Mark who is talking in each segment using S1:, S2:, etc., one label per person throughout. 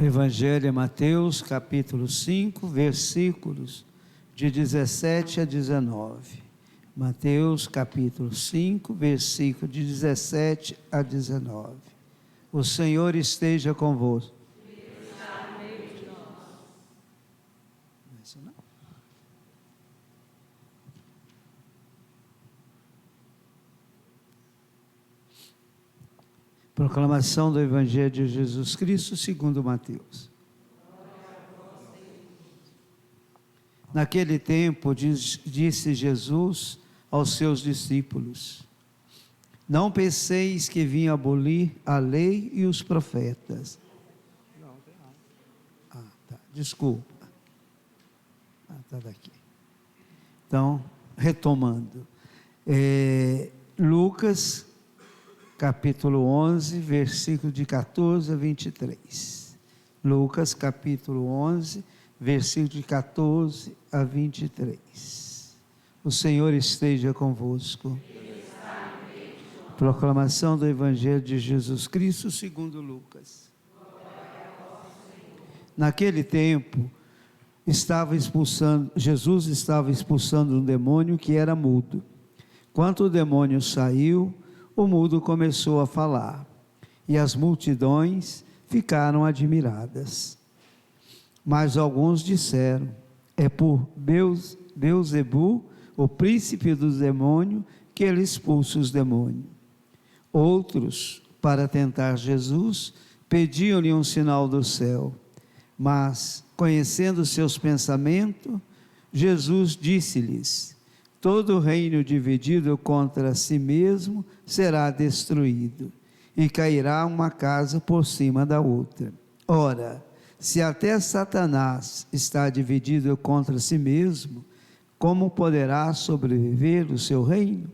S1: Evangelho é Mateus, capítulo 5, versículos de 17 a 19. Mateus, capítulo 5, versículo de 17 a 19. O Senhor esteja convosco.
S2: Está no meio de nós.
S1: Não é isso não? Proclamação do Evangelho de Jesus Cristo segundo Mateus. Naquele tempo disse Jesus aos seus discípulos: não penseis que vim abolir a lei e os profetas. Desculpa. Está daqui. Então, retomando. Lucas, capítulo 11, versículo de 14 a 23. Lucas, capítulo 11, versículo de 14 a 23. O Senhor esteja convosco. Proclamação do Evangelho de Jesus Cristo segundo Lucas. Naquele tempo, Jesus estava expulsando um demônio que era mudo. Quando o demônio saiu, o mudo começou a falar, e as multidões ficaram admiradas. Mas alguns disseram: é por Beelzebu, o príncipe dos demônios, que ele expulsa os demônios. Outros, para tentar Jesus, pediam-lhe um sinal do céu. Mas, conhecendo seus pensamentos, Jesus disse-lhes: todo reino dividido contra si mesmo será destruído, e cairá uma casa por cima da outra. Ora, se até Satanás está dividido contra si mesmo, como poderá sobreviver o seu reino?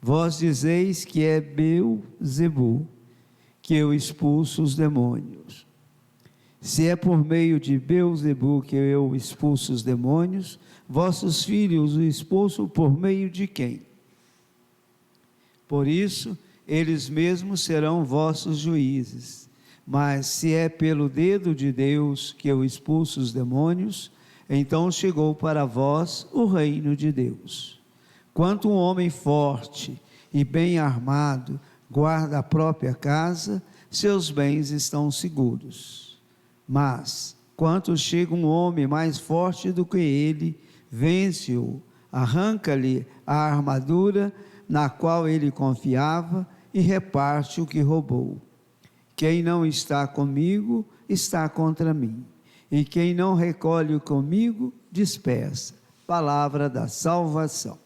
S1: Vós dizeis que é Beelzebu que eu expulso os demônios. Se é por meio de Beelzebu que eu expulso os demônios, vossos filhos o expulsam por meio de quem? Por isso, eles mesmos serão vossos juízes. Mas se é pelo dedo de Deus que eu expulso os demônios, então chegou para vós o reino de Deus. Quanto um homem forte e bem armado guarda a própria casa, seus bens estão seguros. Mas, quando chega um homem mais forte do que ele, vence-o, arranca-lhe a armadura na qual ele confiava e reparte o que roubou. Quem não está comigo, está contra mim. E quem não recolhe comigo, dispersa. Palavra da salvação.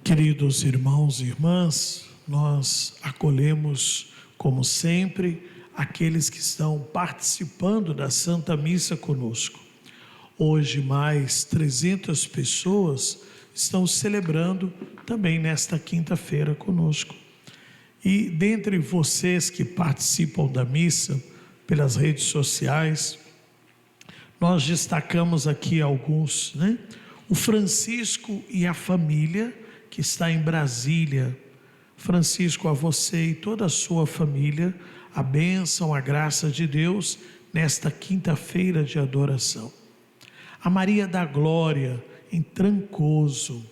S3: Queridos irmãos e irmãs, nós acolhemos, como sempre, aqueles que estão participando da Santa Missa conosco. Hoje mais 300 pessoas estão celebrando também nesta quinta-feira conosco. E dentre vocês que participam da missa pelas redes sociais, nós destacamos aqui alguns, né? O Francisco e a família, que está em Brasília. Francisco, a você e toda a sua família, a bênção, a graça de Deus nesta quinta-feira de adoração. A Maria da Glória, em Trancoso.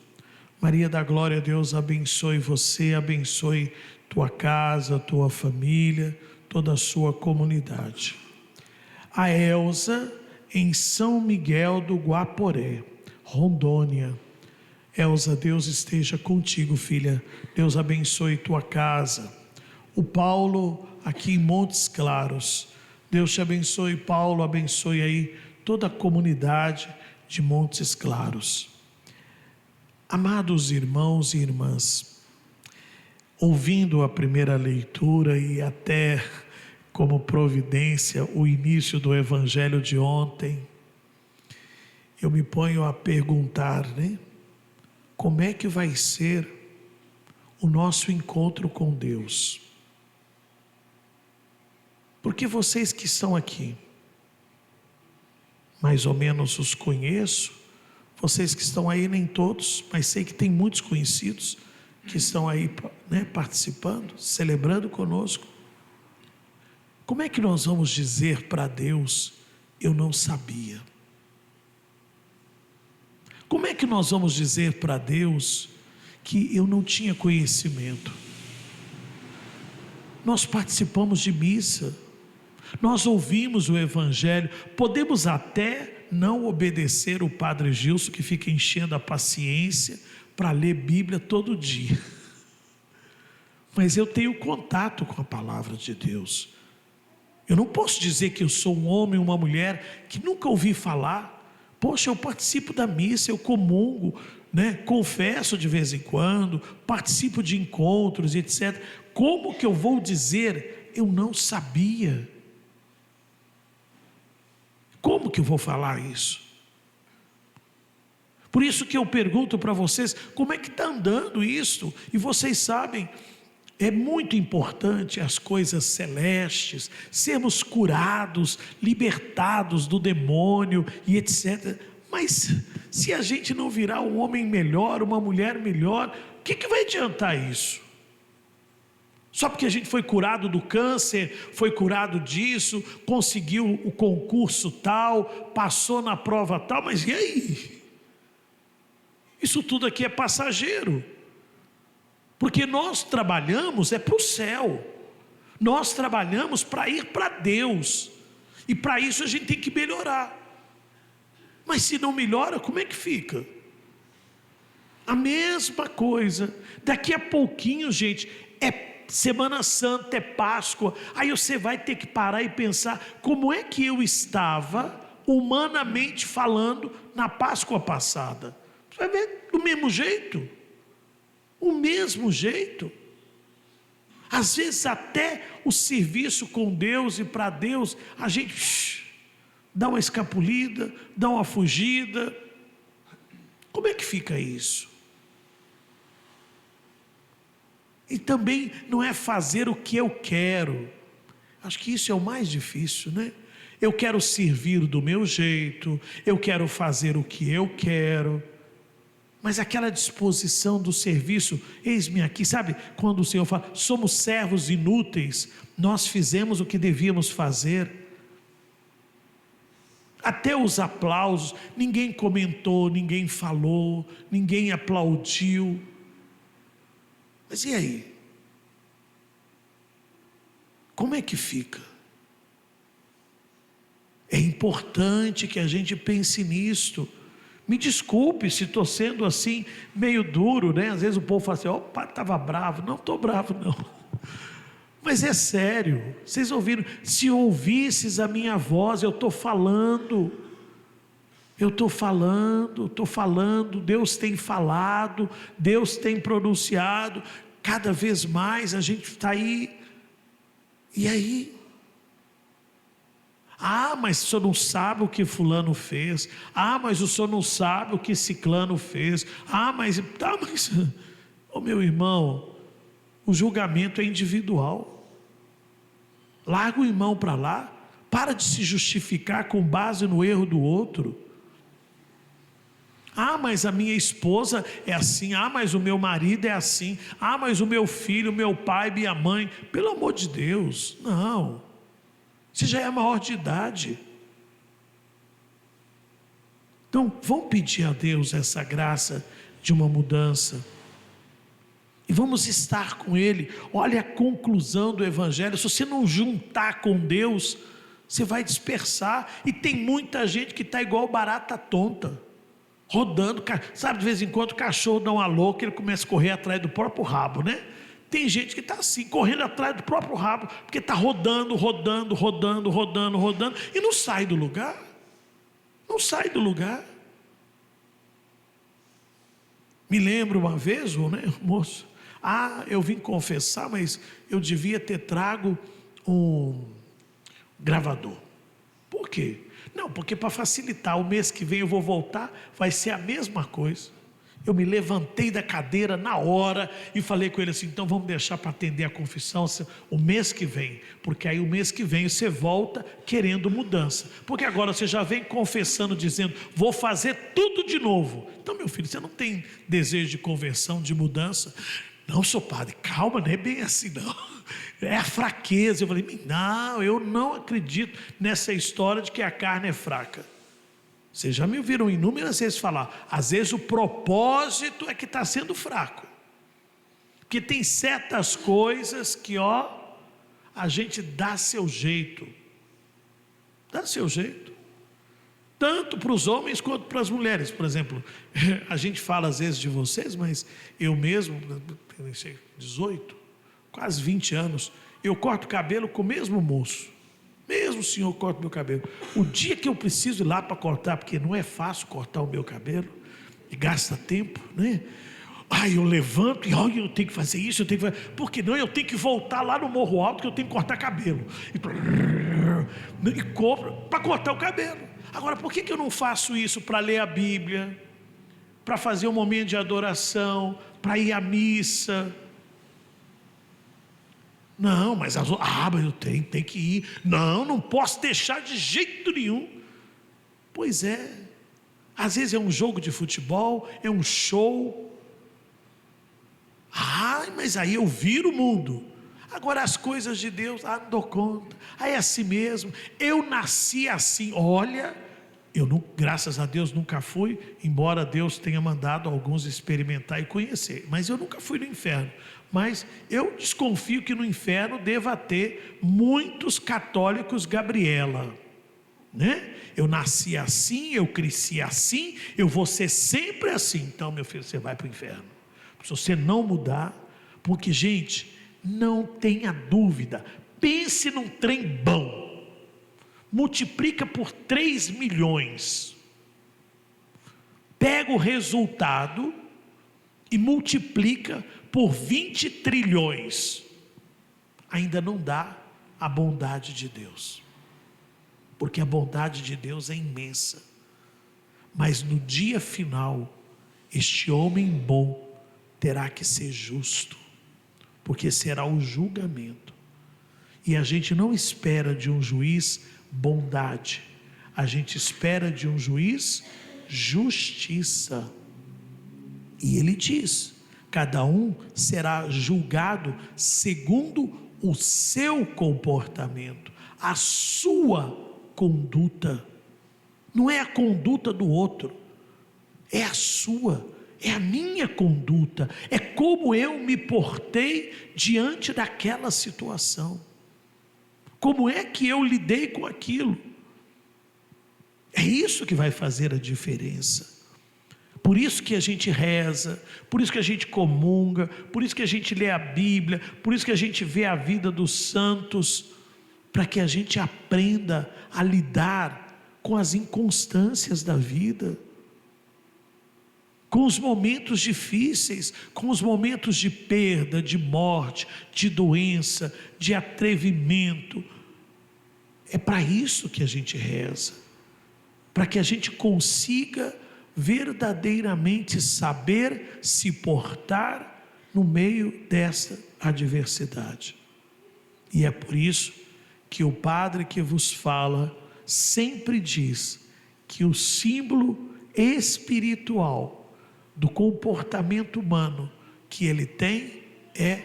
S3: Maria da Glória, Deus abençoe você, abençoe tua casa, tua família, toda a sua comunidade. A Elza, em São Miguel do Guaporé, Rondônia. Elza, Deus esteja contigo, filha. Deus abençoe tua casa. O Paulo, aqui em Montes Claros. Deus te abençoe, Paulo, abençoe aí toda a comunidade de Montes Claros. Amados irmãos e irmãs, ouvindo a primeira leitura e até como providência o início do Evangelho de ontem, eu me ponho a perguntar, né? Como é que vai ser o nosso encontro com Deus? Porque vocês que estão aqui, mais ou menos os conheço, Vocês que estão aí, nem todos, mas sei que tem muitos conhecidos que estão aí, né, participando, celebrando conosco. Como é que nós vamos dizer para Deus, eu não sabia? Como é que nós vamos dizer para Deus que eu não tinha conhecimento? Nós participamos de missa, nós ouvimos o Evangelho, podemos até não obedecer o Padre Gilson, que fica enchendo a paciência para ler Bíblia todo dia, mas eu tenho contato com a palavra de Deus. Eu não posso dizer que eu sou um homem, uma mulher que nunca ouvi falar. Poxa, eu participo da missa, eu comungo, né? Confesso de vez em quando, participo de encontros, etc. Como que eu vou dizer, eu não sabia? Como que eu vou falar isso? Por isso que eu pergunto para vocês, como é que está andando isso? E vocês sabem, é muito importante as coisas celestes, sermos curados, libertados do demônio e etc. Mas se a gente não virar um homem melhor, uma mulher melhor, o que vai adiantar isso? Só porque a gente foi curado do câncer, foi curado disso, conseguiu o concurso tal, passou na prova tal, mas e aí? Isso tudo aqui é passageiro. Porque nós trabalhamos para o céu, nós trabalhamos para ir para Deus, e para isso a gente tem que melhorar. Mas se não melhora, como é que fica? A mesma coisa, daqui a pouquinho, gente, é Semana Santa, é Páscoa, aí você vai ter que parar e pensar, como é que eu estava, humanamente falando, na Páscoa passada? Você vai ver do mesmo jeito. O mesmo jeito. Às vezes até o serviço com Deus e para Deus, a gente dá uma escapulida, dá uma fugida. Como é que fica isso? E também não é fazer o que eu quero. Acho que isso é o mais difícil, né? Eu quero servir do meu jeito, eu quero fazer o que eu quero. Mas aquela disposição do serviço, eis-me aqui, sabe? Quando o Senhor fala, somos servos inúteis, nós fizemos o que devíamos fazer. Até os aplausos, ninguém comentou, ninguém falou, ninguém aplaudiu. Mas e aí? Como é que fica? É importante que a gente pense nisto. Me desculpe se estou sendo assim, meio duro, né? Às vezes o povo fala assim, opa, estava bravo. Não estou bravo não, mas é sério. Vocês ouviram? Se ouvisses a minha voz, eu estou falando, Deus tem falado, Deus tem pronunciado, cada vez mais a gente está aí, e aí? Ah, mas o senhor não sabe o que fulano fez. Ah, mas o senhor não sabe o que ciclano fez. Ah, mas... Oh, meu irmão, o julgamento é individual. Larga o irmão para lá. Para de se justificar com base no erro do outro. Ah, mas a minha esposa é assim. Ah, mas o meu marido é assim. Ah, mas o meu filho, meu pai, minha mãe. Pelo amor de Deus, não. Você já é maior de idade. Então, vamos pedir a Deus essa graça de uma mudança. E vamos estar com Ele. Olha a conclusão do Evangelho. Se você não juntar com Deus, você vai dispersar. E tem muita gente que está igual barata tonta, rodando. Sabe, de vez em quando o cachorro dá uma louca, ele começa a correr atrás do próprio rabo, né? Tem gente que está assim, correndo atrás do próprio rabo, porque está rodando, e não sai do lugar. Não sai do lugar. Me lembro uma vez, né, moço? Ah, eu vim confessar, mas eu devia ter trago um gravador. Por quê? Não, porque para facilitar, o mês que vem eu vou voltar, vai ser a mesma coisa. Eu me levantei da cadeira na hora e falei com ele assim: então vamos deixar para atender a confissão o mês que vem, porque aí o mês que vem você volta querendo mudança, porque agora você já vem confessando, dizendo: vou fazer tudo de novo. Então, meu filho, você não tem desejo de conversão, de mudança? Não, sou padre, calma, não é bem assim não, é a fraqueza. Eu falei: não, eu não acredito nessa história de que a carne é fraca. Vocês já me ouviram inúmeras vezes falar, às vezes o propósito é que está sendo fraco, porque tem certas coisas que a gente dá seu jeito, tanto para os homens quanto para as mulheres. Por exemplo, a gente fala às vezes de vocês, mas eu mesmo, tenho 18, quase 20 anos, eu corto o cabelo com o mesmo moço. Mesmo o senhor corta o meu cabelo. O dia que eu preciso ir lá para cortar, porque não é fácil cortar o meu cabelo, e gasta tempo, né? Eu levanto e olha, eu tenho que fazer isso, eu tenho que fazer, porque não, eu tenho que voltar lá no Morro Alto que eu tenho que cortar cabelo. E compro para cortar o cabelo. Agora, por que eu não faço isso para ler a Bíblia, para fazer um momento de adoração, para ir à missa? Não, mas mas eu tenho que ir. Não posso deixar de jeito nenhum. Pois é, às vezes é um jogo de futebol, é um show. Mas aí eu viro o mundo. Agora as coisas de Deus, não dou conta. É assim mesmo, eu nasci assim. Olha, eu não, graças a Deus nunca fui, embora Deus tenha mandado alguns experimentar e conhecer, mas eu nunca fui no inferno. Mas eu desconfio que no inferno deva ter muitos católicos Gabriela, né? Eu nasci assim, eu cresci assim, eu vou ser sempre assim. Então, meu filho, você vai para o inferno se você não mudar. Porque, gente, não tenha dúvida, pense num trem bom, multiplica por 3 milhões, pega o resultado e multiplica por 20 trilhões, ainda não dá a bondade de Deus, porque a bondade de Deus é imensa. Mas no dia final, este homem bom terá que ser justo, porque será o julgamento. E a gente não espera de um juiz bondade, a gente espera de um juiz justiça. E ele diz: cada um será julgado segundo o seu comportamento, a sua conduta. Não é a conduta do outro, é a sua, é a minha conduta, é como eu me portei diante daquela situação, como é que eu lidei com aquilo. É isso que vai fazer a diferença. Por isso que a gente reza, por isso que a gente comunga, por isso que a gente lê a Bíblia, por isso que a gente vê a vida dos santos, para que a gente aprenda a lidar com as inconstâncias da vida, com os momentos difíceis, com os momentos de perda, de morte, de doença, de atrevimento. É para isso que a gente reza, para que a gente consiga verdadeiramente saber se portar no meio dessa adversidade. E é por isso que o Padre que vos fala sempre diz que o símbolo espiritual do comportamento humano que ele tem é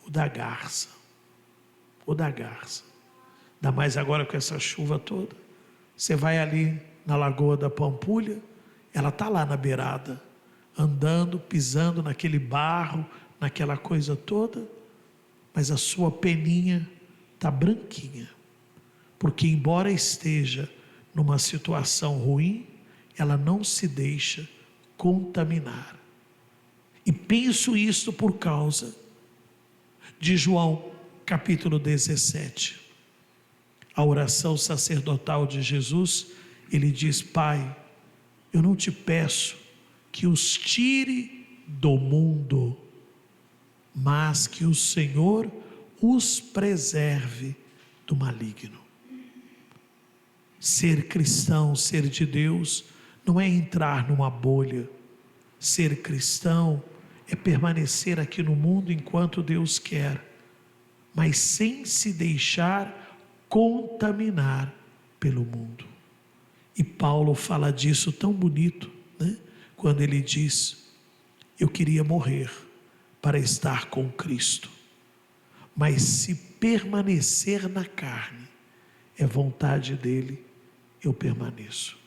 S3: o da garça. O da garça. Ainda mais agora com essa chuva toda. Você vai ali na Lagoa da Pampulha, ela está lá na beirada, andando, pisando naquele barro, naquela coisa toda, mas a sua peninha está branquinha, porque embora esteja numa situação ruim, ela não se deixa contaminar. E penso isto por causa de João capítulo 17, a oração sacerdotal de Jesus. Ele diz: Pai, eu não te peço que os tire do mundo, mas que o Senhor os preserve do maligno. Ser cristão, ser de Deus, não é entrar numa bolha. Ser cristão é permanecer aqui no mundo enquanto Deus quer, mas sem se deixar contaminar pelo mundo. E Paulo fala disso tão bonito, né? Quando ele diz: eu queria morrer para estar com Cristo, mas se permanecer na carne é vontade dele, eu permaneço.